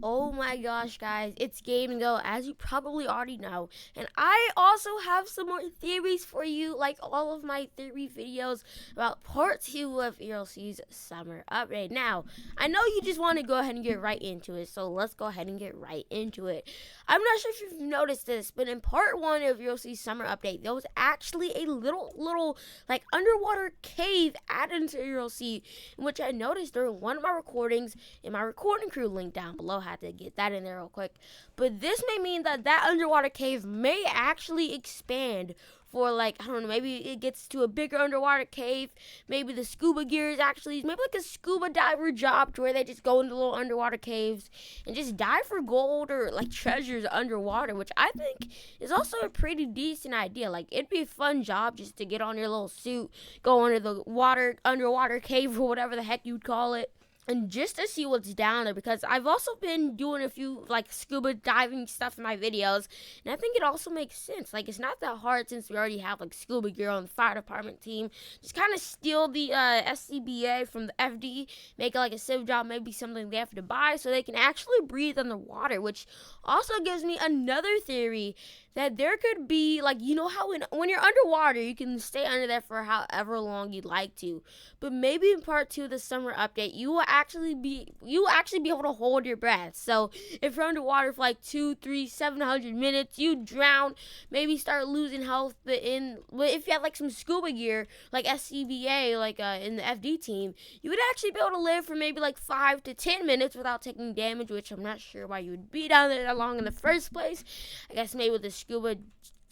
Oh my gosh, guys, it's Game Go, as you probably already know. And I also have some more theories for you, like all of my theory videos about part 2 of ELC's summer update. Now, I know you just want to go ahead and get right into it, so let's go ahead and get right into it. I'm not sure if you've noticed this, but in part 1 of ELC's summer update, there was actually a little, like, underwater cave added into ELC, in which I noticed during one of my recordings in my recording crew link down below. Had to get that in there real quick. But this may mean that that underwater cave may actually expand for, like, I don't know, maybe it gets to a bigger underwater cave. Maybe the scuba gear is actually maybe like a scuba diver job to where they just go into little underwater caves and just dive for gold or like treasures underwater, which I think is also a pretty decent idea. Like, it'd be a fun job just to get on your little suit, go under the underwater cave or whatever the heck you'd call it, and just to see what's down there, because I've also been doing a few like scuba diving stuff in my videos, and I think it also makes sense. Like, it's not that hard since we already have like scuba gear on the fire department team. Just kind of steal the SCBA from the FD, make it like a civ job, maybe something they have to buy so they can actually breathe underwater, which also gives me another theory that there could be, like, you know how when you're underwater you can stay under there for however long you'd like to, but maybe in part 2 of the summer update you will actually be able to hold your breath. So if you're underwater for like 2, 3, 700 minutes, you drown, maybe start losing health, but if you had like some scuba gear like SCBA, like in the FD team, you would actually be able to live for maybe like 5 to 10 minutes without taking damage, which I'm not sure why you would be down there that long in the first place. I guess maybe with the scuba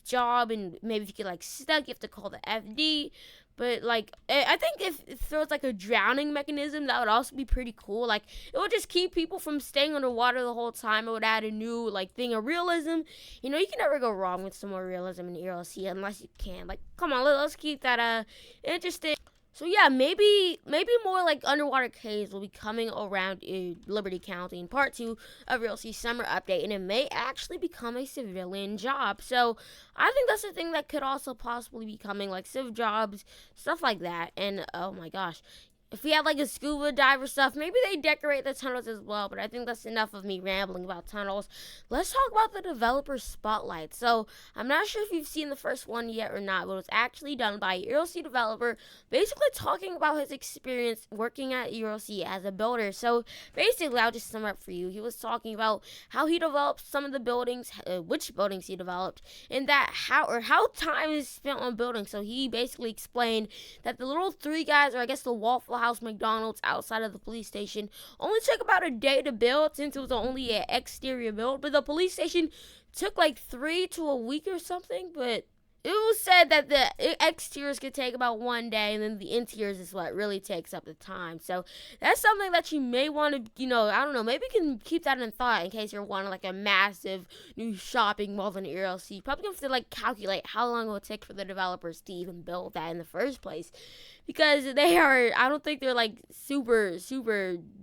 job, and maybe if you get like stuck, you have to call the FD. But like, I think if there was like a drowning mechanism, that would also be pretty cool. Like, it would just keep people from staying underwater the whole time. It would add a new like thing of realism. You know, you can never go wrong with some more realism in ELC unless you can. Like, come on, let's keep that interesting. So yeah, maybe more like underwater caves will be coming around Liberty County in part 2 of Real C Summer Update, and it may actually become a civilian job. So I think that's a thing that could also possibly be coming, like civ jobs, stuff like that. And oh my gosh, if we had like a scuba diver stuff, maybe they decorate the tunnels as well. But I think that's enough of me rambling about tunnels. Let's talk about the developer spotlight. So I'm not sure if you've seen the first one yet or not, but it was actually done by a EuroC developer, basically talking about his experience working at EuroC as a builder. So basically, I'll just sum up for you. He was talking about how he developed some of the buildings, which buildings he developed, and that how time is spent on building. So he basically explained that the little three guys, or I guess the Waffle House McDonald's outside of the police station, only took about a day to build since it was only an exterior build, but the police station took like 3 to a week or something. But it was said that the exteriors could take about 1 day, and then the interiors is what really takes up the time. So that's something that you may want to, I don't know, maybe you can keep that in thought in case you're wanting like a massive new shopping mall in ELC. You probably have to like calculate how long it would take for the developers to even build that in the first place, because I don't think they're like super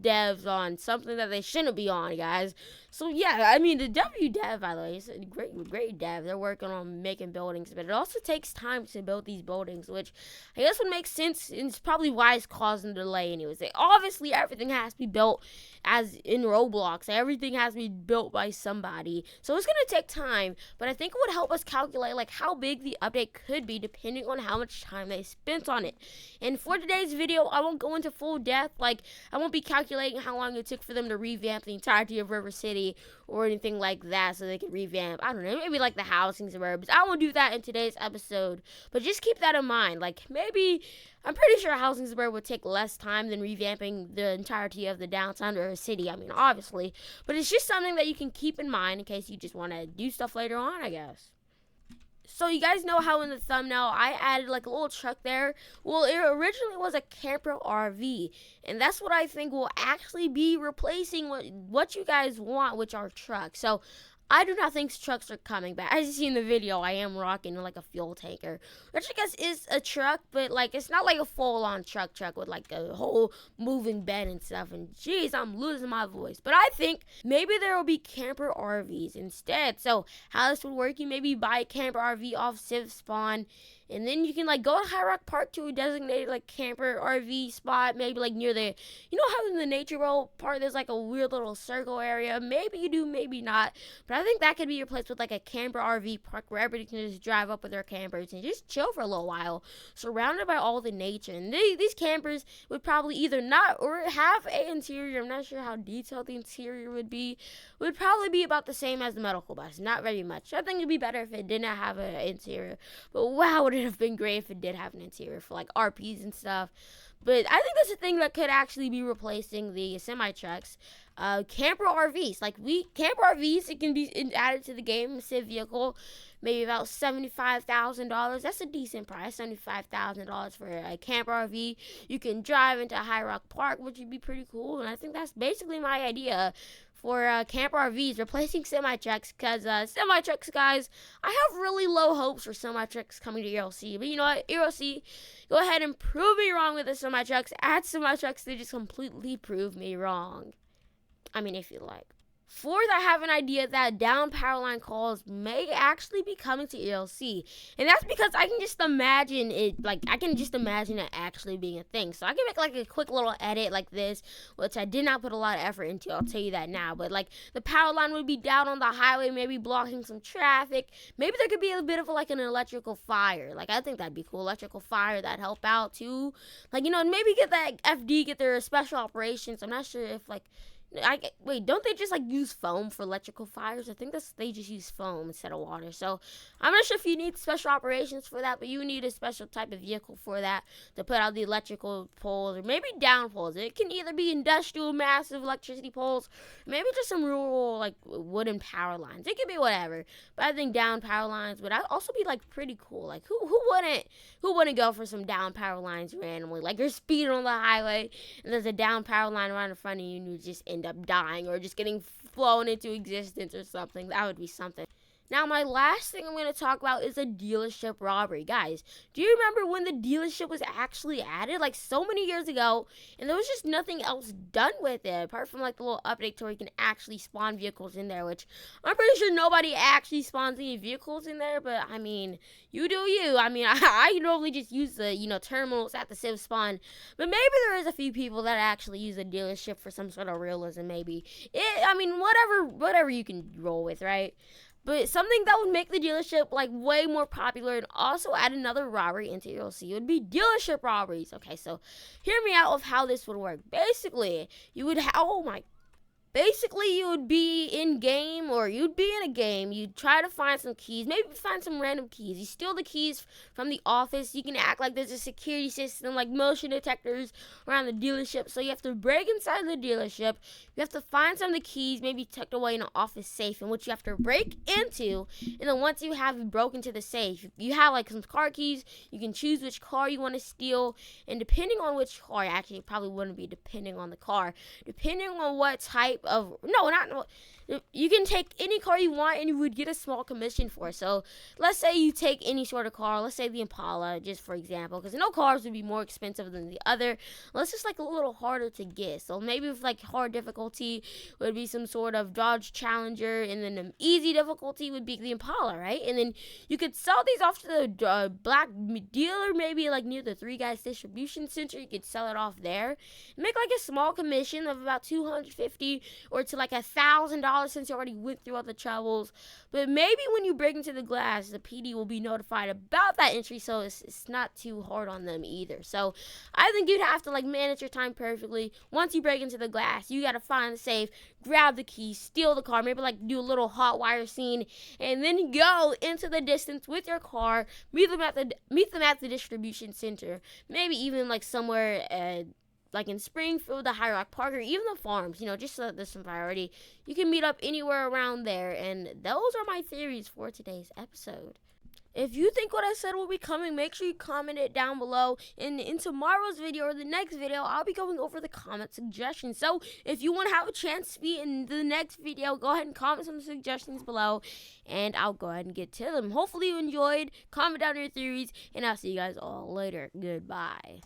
devs on something that they shouldn't be on, guys. So yeah, I mean, the W dev, by the way, is a great dev. They're working on making buildings, but it also takes time to build these buildings, which I guess would make sense, and it's probably why it's causing delay anyways. Obviously everything has to be built as in Roblox. Everything has to be built by somebody, so it's gonna take time. But I think it would help us calculate like how big the update could be depending on how much time they spent on it. And for today's video, I won't go into full depth. Like, I won't be calculating how long it took for them to revamp the entirety of River City or anything like that, so they can revamp, I don't know, maybe like the housing suburbs. I won't do that in today's episode, but just keep that in mind. Like, maybe, I'm pretty sure housing suburb would take less time than revamping the entirety of the downtown or city. I mean, obviously, but it's just something that you can keep in mind in case you just want to do stuff later on, I guess. So you guys know how in the thumbnail I added like a little truck there? Well, it originally was a camper RV, and that's what I think will actually be replacing what you guys want, which are trucks. So I do not think trucks are coming back. As you see in the video, I am rocking like a fuel tanker, which I guess is a truck, but like it's not like a full-on truck with like a whole moving bed and stuff. And jeez, I'm losing my voice. But I think maybe there will be camper RVs instead. So how this would work, you maybe buy a camper RV off Civ Spawn, And then you can like go to High Rock Park to a designated like camper RV spot, maybe like near the, you know how in the nature road part there's like a weird little circle area. Maybe you do, maybe not. But I think that could be replaced with like a camper RV park where everybody can just drive up with their campers and just chill for a little while, surrounded by all the nature. And these campers would probably either not or have an interior. I'm not sure how detailed the interior would be. It would probably be about the same as the medical bus, not very much. I think it'd be better if it did not have an interior. But wow, would it have been great if it did have an interior for like RPs and stuff. But I think that's a thing that could actually be replacing the semi trucks. Camper RVs, camper RVs, it can be added to the game. A civ vehicle, maybe about $75,000. That's a decent price, $75,000 for a camper RV. You can drive into High Rock Park, which would be pretty cool. And I think that's basically my idea for camper RVs, replacing semi-trucks, because semi-trucks, guys, I have really low hopes for semi-trucks coming to ELC. But you know what, ELC, go ahead and prove me wrong with the semi-trucks. Add semi-trucks to just completely prove me wrong. I mean, if you like. Fourth, I have an idea that down power line calls may actually be coming to ELC. And that's because I can just imagine it, it actually being a thing. So I can make like a quick little edit like this, which I did not put a lot of effort into. I'll tell you that now. But like the power line would be down on the highway, maybe blocking some traffic. Maybe there could be a bit of like an electrical fire. Like I think that'd be cool. Electrical fire, that'd help out too. Like, you know, maybe get that FD, get their special operations. I'm not sure if like, wait, don't they just like use foam for electrical fires? I think they just use foam instead of water. So I'm not sure if you need special operations for that, but you need a special type of vehicle for that to put out the electrical poles, or maybe down poles. It can either be industrial massive electricity poles, maybe just some rural like wooden power lines. It could be whatever. But I think down power lines would also be like pretty cool. Like who wouldn't go for some down power lines randomly? Like you're speeding on the highway and there's a down power line right in front of you and you just end up dying or just getting flown into existence or something. That would be something. Now, my last thing I'm going to talk about is a dealership robbery. Guys, do you remember when the dealership was actually added? Like, so many years ago, and there was just nothing else done with it, apart from, like, the little update to where you can actually spawn vehicles in there, which I'm pretty sure nobody actually spawns any vehicles in there, but, I mean, you do you. I mean, I normally just use the, terminals at the civ spawn, but maybe there is a few people that actually use a dealership for some sort of realism, maybe. Whatever you can roll with, right? But something that would make the dealership like way more popular and also add another robbery into ELC would be dealership robberies. Okay, so hear me out of how this would work. Basically, you would you would be in game, or you'd be in a game. You'd try to find some keys, maybe find some random keys. You steal the keys from the office. You can act like there's a security system, like motion detectors around the dealership. So you have to break inside the dealership. You have to find some of the keys, maybe tucked away in an office safe, in which you have to break into. And then once you have broken into the safe, you have like some car keys. You can choose which car you want to steal. And depending on which car, actually it probably wouldn't be depending on the car. Depending on what type of you can take any car you want and you would get a small commission for it. So let's say you take any sort of car, let's say the Impala, just for example, because no cars would be more expensive than the other. Let's just like a little harder to get. So maybe with like hard difficulty would be some sort of Dodge Challenger, and then the easy difficulty would be the Impala, right? And then you could sell these off to the black dealer, maybe like near the Three Guys distribution center. You could sell it off there, make like a small commission of about $250 or to like $1,000 since you already went through all the troubles. But maybe when you break into the glass, the PD will be notified about that entry, so it's not too hard on them either. So I think you'd have to like manage your time perfectly. Once you break into the glass, you gotta find the safe, grab the key, steal the car, maybe like do a little hot wire scene, and then go into the distance with your car, meet them at the distribution center, maybe even like somewhere like in Springfield, the High Rock Park, or even the farms, just so that there's some priority. You can meet up anywhere around there, and those are my theories for today's episode. If you think what I said will be coming, make sure you comment it down below. And in tomorrow's video or the next video, I'll be going over the comment suggestions. So if you want to have a chance to be in the next video, go ahead and comment some suggestions below, and I'll go ahead and get to them. Hopefully you enjoyed. Comment down your theories, and I'll see you guys all later. Goodbye.